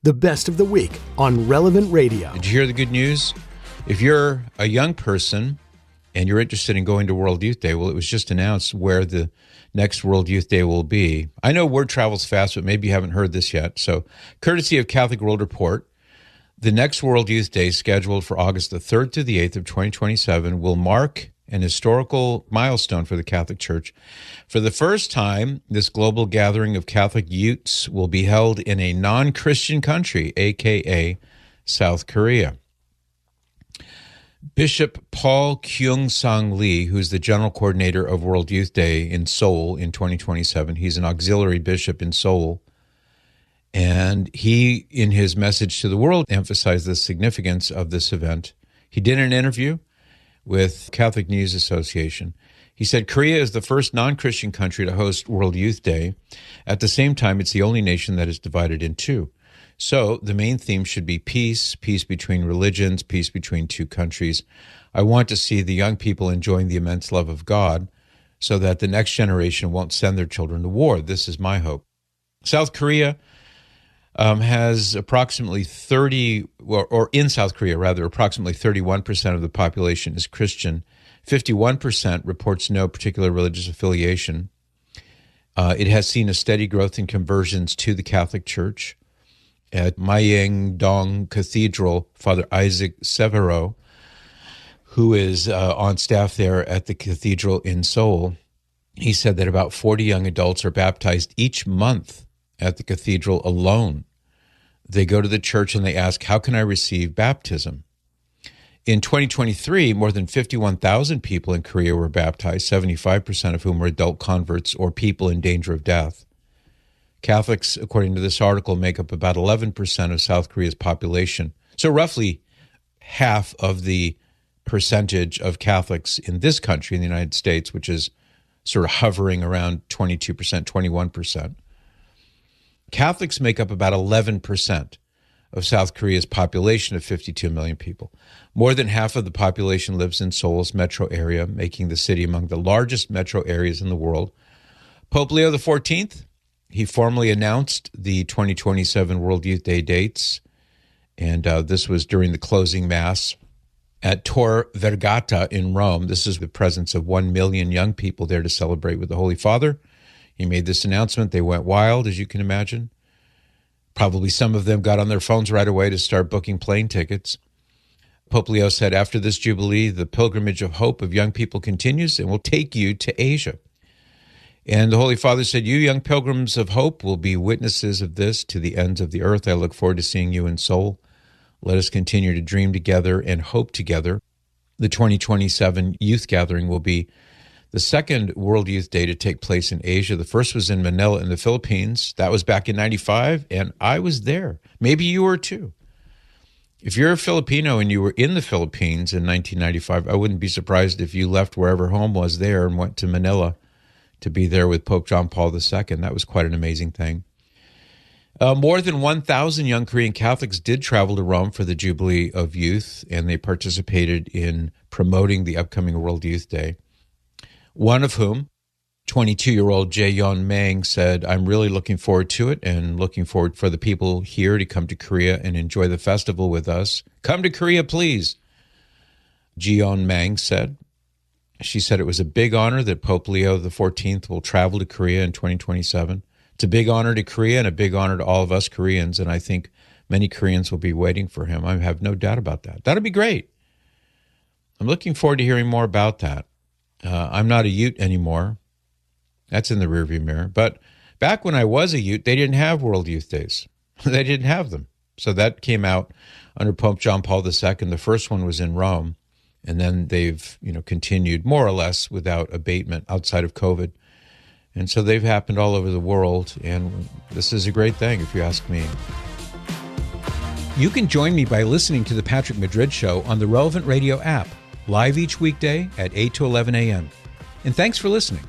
the best of the week on Relevant Radio. Did you hear the good news? If you're a young person and you're interested in going to World Youth Day, well, it was just announced where the next World Youth Day will be. I know word travels fast, but maybe you haven't heard this yet. So, courtesy of Catholic World Report, the next World Youth Day, scheduled for August the 3rd to the 8th of 2027, will mark an historical milestone for the Catholic Church. For the first time, this global gathering of Catholic youths will be held in a non-Christian country, a.k.a. South Korea. Bishop Paul Kyung-sang Lee, who's the general coordinator of World Youth Day in Seoul in 2027, he's an auxiliary bishop in Seoul, and he, in his message to the world, emphasized the significance of this event. He did an interview with Catholic News Association. He said, Korea is the first non-Christian country to host World Youth Day. At the same time, it's the only nation that is divided in two. So the main theme should be peace, peace between religions, peace between two countries. I want to see the young people enjoying the immense love of God so that the next generation won't send their children to war. This is my hope. South Korea has approximately in South Korea, approximately 31% of the population is Christian. 51% reports no particular religious affiliation. It has seen a steady growth in conversions to the Catholic Church. At Myeongdong Cathedral, Father Isaac Severo, who is on staff there at the cathedral in Seoul, he said that about 40 young adults are baptized each month at the cathedral alone. They go to the church and they ask, how can I receive baptism? In 2023, more than 51,000 people in Korea were baptized, 75% of whom were adult converts or people in danger of death. Catholics, according to this article, make up about 11% of South Korea's population. So roughly half of the percentage of Catholics in this country, in the United States, which is sort of hovering around 22%, 21%. Catholics make up about 11% of South Korea's population of 52 million people. More than half of the population lives in Seoul's metro area, making the city among the largest metro areas in the world. Pope Leo XIV, he formally announced the 2027 World Youth Day dates, and this was during the closing Mass at Tor Vergata in Rome. This is the presence of 1 million young people there to celebrate with the Holy Father. He made this announcement. They went wild, as you can imagine. Probably some of them got on their phones right away to start booking plane tickets. Pope Leo said, after this Jubilee, the pilgrimage of hope of young people continues and will take you to Asia. And the Holy Father said, you young pilgrims of hope will be witnesses of this to the ends of the earth. I look forward to seeing you in Seoul. Let us continue to dream together and hope together. The 2027 youth gathering will be the second World Youth Day to take place in Asia. The first was in Manila in the Philippines. That was back in 95, and I was there. Maybe you were too. If you're a Filipino and you were in the Philippines in 1995, I wouldn't be surprised if you left wherever home was there and went to Manila to be there with Pope John Paul II. That was quite an amazing thing. More than 1,000 young Korean Catholics did travel to Rome for the Jubilee of Youth, and they participated in promoting the upcoming World Youth Day. One of whom, 22-year-old Jae-yeon Mang, said, I'm really looking forward to it and looking forward for the people here to come to Korea and enjoy the festival with us. Come to Korea, please, Jae-yeon Mang said. She said it was a big honor that Pope Leo XIV will travel to Korea in 2027. It's a big honor to Korea and a big honor to all of us Koreans, and I think many Koreans will be waiting for him. I have no doubt about that. That'll be great. I'm looking forward to hearing more about that. I'm not a Ute anymore. That's in the rearview mirror. But back when I was a Ute, they didn't have World Youth Days. They didn't have them. So that came out under Pope John Paul II. The first one was in Rome. And then they've, continued more or less without abatement outside of COVID. And so they've happened all over the world. And this is a great thing, if you ask me. You can join me by listening to The Patrick Madrid Show on the Relevant Radio app, live each weekday at 8 to 11 a.m. And thanks for listening.